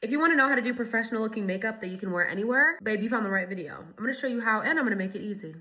If you want to know how to do professional looking makeup that you can wear anywhere, babe, you found the right video. I'm going to show you how, and I'm going to make it easy.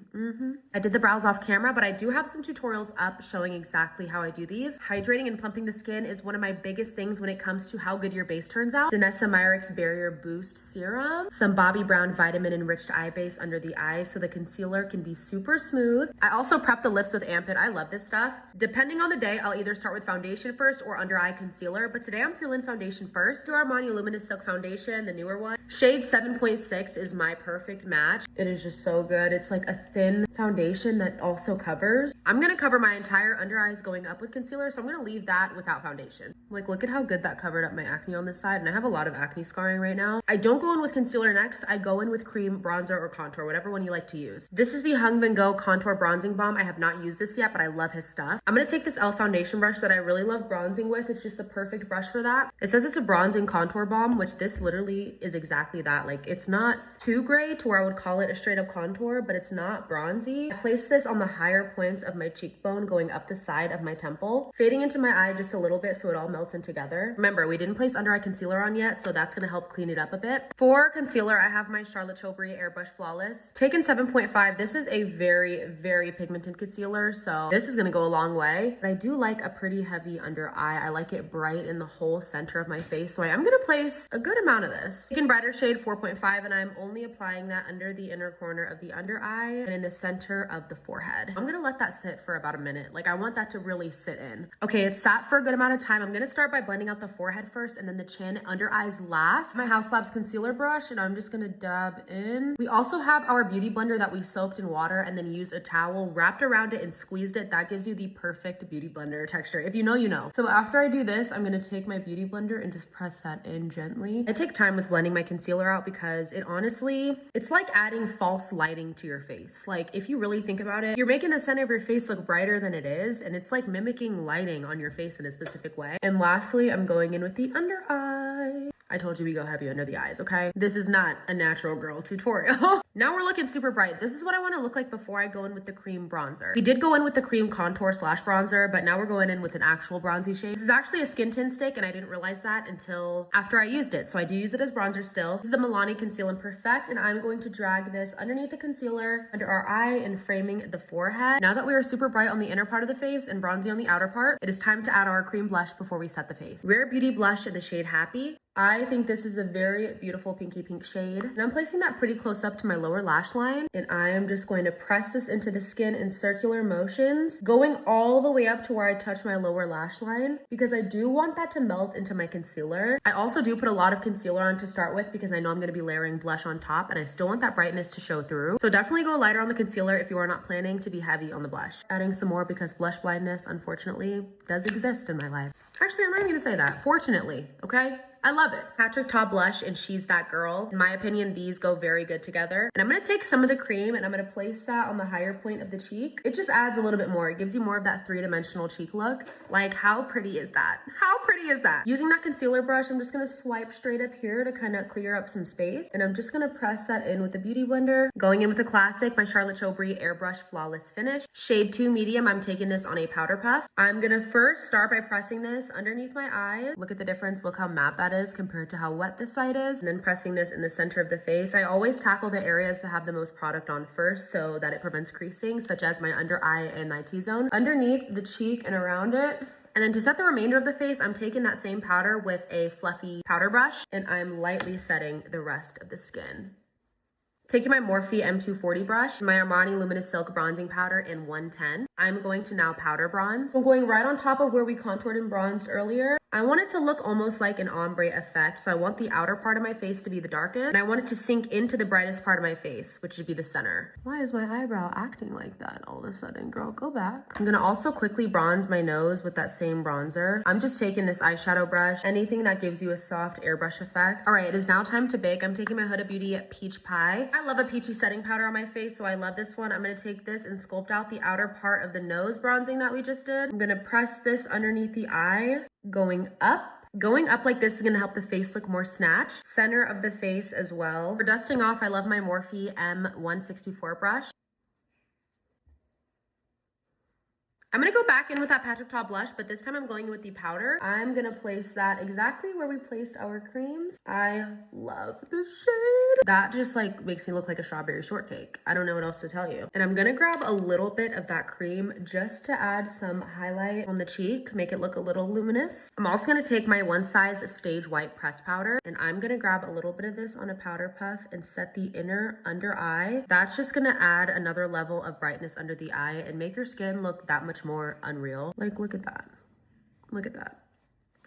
I did the brows off camera, but I do have some tutorials up showing exactly how I do these. Hydrating and plumping the skin is one of my biggest things when it comes to how good your base turns out. Danessa Myricks Barrier Boost Serum, some Bobbi Brown Vitamin Enriched Eye Base under the eyes so the concealer can be super smooth. I also prep the lips with Ampid. I love this stuff. Depending on the day, I'll either start with foundation first or under eye concealer, but today I'm feeling foundation first. Do Armani Luminous Silk Foundation, the newer one. Shade 7.6 is my perfect match. It is just so good. It's like a thin foundation that also covers. I'm gonna cover my entire under eyes going up with concealer, so I'm gonna leave that without foundation. Like, look at how good that covered up my acne on this side, and I have a lot of acne scarring right now. I don't go in with concealer next. I go in with cream, bronzer, or contour, whatever one you like to use. This is the Hung Van Go Contour Bronzing Balm. I have not used this yet, but I love his stuff. I'm gonna take this e.l.f. foundation brush that I really love bronzing with. It's just the perfect brush for that. It says it's a bronzing contour balm, which this literally is exactly that. Like, it's not too gray to where I would call it a straight up contour, but it's not bronzy. I place this on the higher points of my cheekbone going up the side of my temple, fading into my eye just a little bit so it all melts in together. Remember, we didn't place under eye concealer on yet, so that's gonna help clean it up a bit. For concealer, I have my Charlotte Tilbury Airbrush Flawless. Taken 7.5, this is a very, very pigmented concealer, so this is gonna go a long way. But I do like a pretty heavy under eye. I like it bright in the whole center of my face, so I am gonna place a good amount of this. Taken brighter shade 4.5, and I'm only applying that under the inner corner of the under eye and in the center of the forehead. I'm gonna let that sit for about a minute. Like, I want that to really sit in. Okay, it's sat for a good amount of time. I'm gonna start by blending out the forehead first and then the chin, under eyes last. My House Labs concealer brush, and I'm just gonna dab in. We also have our beauty blender that we soaked in water and then used a towel, wrapped around it and squeezed it. That gives you the perfect beauty blender texture. If you know, you know. So after I do this, I'm gonna take my beauty blender and just press that in gently. I take time with blending my concealer out because it honestly, it's like adding false lighting to your face. Like, if you really think about it, you're making the center of your face look brighter than it is, and it's like mimicking lighting on your face in a specific way. And lastly, I'm going in with the under eye. I told you we go heavy under the eyes, okay? This is not a natural girl tutorial. Now we're looking super bright. This is what I want to look like before I go in with the cream bronzer. We did go in with the cream contour slash bronzer, but now we're going in with an actual bronzy shade. This is actually a skin tint stick, and I didn't realize that until after I used it. So I do use it as bronzer still. This is the Milani Conceal and Perfect, and I'm going to drag this underneath the concealer, under our eye, and framing the forehead. Now that we are super bright on the inner part of the face and bronzy on the outer part, it is time to add our cream blush before we set the face. Rare Beauty blush in the shade Happy. I think this is a very beautiful pinky pink shade, and I'm placing that pretty close up to my lower lash line, and I am just going to press this into the skin in circular motions, going all the way up to where I touch my lower lash line, because I do want that to melt into my concealer. I also do put a lot of concealer on to start with because I know I'm going to be layering blush on top, and I still want that brightness to show through. So definitely go lighter on the concealer if you are not planning to be heavy on the blush. Adding some more because blush blindness, unfortunately, does exist in my life. Actually, I'm not even gonna say that. Fortunately, okay? I love it. Patrick Ta blush and She's That Girl. In my opinion, these go very good together. And I'm gonna take some of the cream and I'm gonna place that on the higher point of the cheek. It just adds a little bit more. It gives you more of that three-dimensional cheek look. Like, how pretty is that? How pretty is that? Using that concealer brush, I'm just gonna swipe straight up here to kind of clear up some space. And I'm just gonna press that in with the Beauty Blender. Going in with the classic, my Charlotte Tilbury Airbrush Flawless Finish. Shade 2 medium, I'm taking this on a powder puff. I'm gonna first start by pressing this underneath my eyes. Look at the difference, look how matte that is compared to how wet this side is. And then pressing this in the center of the face. I always tackle the areas that have the most product on first so that it prevents creasing, such as my under eye and my T-zone. Underneath the cheek and around it. And then to set the remainder of the face, I'm taking that same powder with a fluffy powder brush and I'm lightly setting the rest of the skin. Taking my Morphe M240 brush, my Armani Luminous Silk Bronzing Powder in 110. I'm going to now powder bronze. I'm going right on top of where we contoured and bronzed earlier. I want it to look almost like an ombre effect. So I want the outer part of my face to be the darkest, and I want it to sink into the brightest part of my face, which would be the center. Why is my eyebrow acting like that all of a sudden, girl? Go back. I'm gonna also quickly bronze my nose with that same bronzer. I'm just taking this eyeshadow brush, anything that gives you a soft airbrush effect. All right, it is now time to bake. I'm taking my Huda Beauty Peach Pie. I love a peachy setting powder on my face, so I love this one. I'm gonna take this and sculpt out the outer part of the nose bronzing that we just did. I'm gonna press this underneath the eye, going up. Going up like this is gonna help the face look more snatched. Center of the face as well. For dusting off, I love my Morphe M164 brush. I'm gonna go back in with that Patrick Ta blush, but this time I'm going in with the powder. I'm gonna place that exactly where we placed our creams. I love the shade. That just like makes me look like a strawberry shortcake. I don't know what else to tell you. And I'm gonna grab a little bit of that cream just to add some highlight on the cheek, make it look a little luminous. I'm also gonna take my One Size Stage White press powder, and I'm gonna grab a little bit of this on a powder puff and set the inner under eye. That's just gonna add another level of brightness under the eye and make your skin look that much more unreal. Like, look at that. Look at that.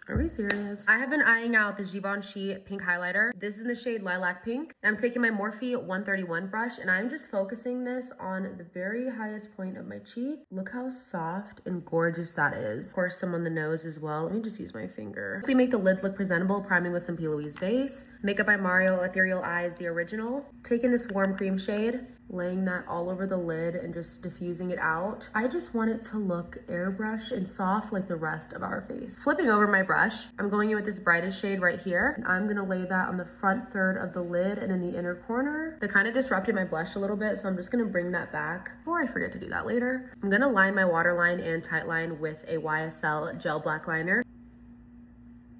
Are we serious? I have been eyeing out the Givenchy pink highlighter. This is in the shade Lilac Pink. I'm taking my Morphe 131 brush and I'm just focusing this on the very highest point of my cheek. Look how soft and gorgeous that is. Of course, some on the nose as well. Let me just use my finger. We make the lids look presentable, priming with some P. Louise base. Makeup by Mario Ethereal Eyes, the original. Taking this warm cream shade, laying that all over the lid and just diffusing it out. I just want it to look airbrush and soft like the rest of our face. Flipping over my brush, I'm going in with this brightest shade right here. And I'm gonna lay that on the front third of the lid and in the inner corner. That kind of disrupted my blush a little bit, so I'm just gonna bring that back before I forget to do that later. I'm gonna line my waterline and tightline with a YSL gel black liner.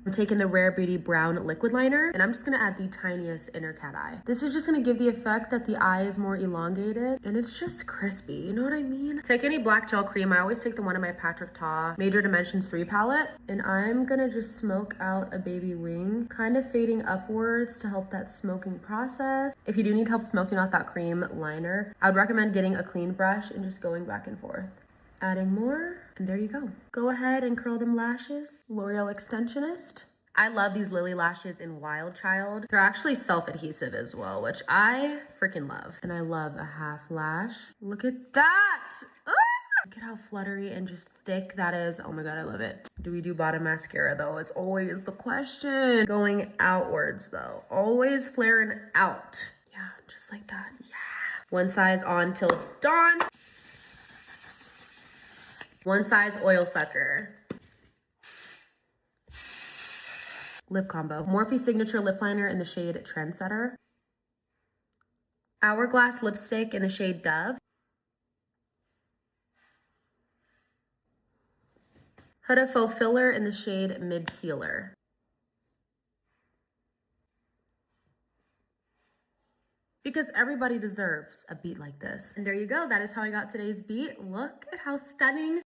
I'm taking the Rare Beauty brown liquid liner and I'm just gonna add the tiniest inner cat eye. This is just gonna give the effect that the eye is more elongated and it's just crispy, you know what I mean? Take any black gel cream. I always take the one in my Patrick Ta Major Dimensions 3 palette, and I'm gonna just smoke out a baby wing, kind of fading upwards to help that smoking process. If you do need help smoking out that cream liner, I would recommend getting a clean brush and just going back and forth. Adding more, and there you go. Go ahead and curl them lashes. L'Oreal Extensionist. I love these Lily lashes in Wild Child. They're actually self-adhesive as well, which I freaking love. And I love a half lash. Look at that! Ah! Look at how fluttery and just thick that is. Oh my God, I love it. Do we do bottom mascara though? It's always the question. Going outwards though. Always flaring out. Yeah, just like that. Yeah. One size on till dawn. One size oil sucker. Lip combo. Morphe Signature Lip Liner in the shade Trendsetter. Hourglass lipstick in the shade Dove. Huda Faux Filler in the shade Mid Sealer. Because everybody deserves a beat like this. And there you go. That is how I got today's beat. Look at how stunning.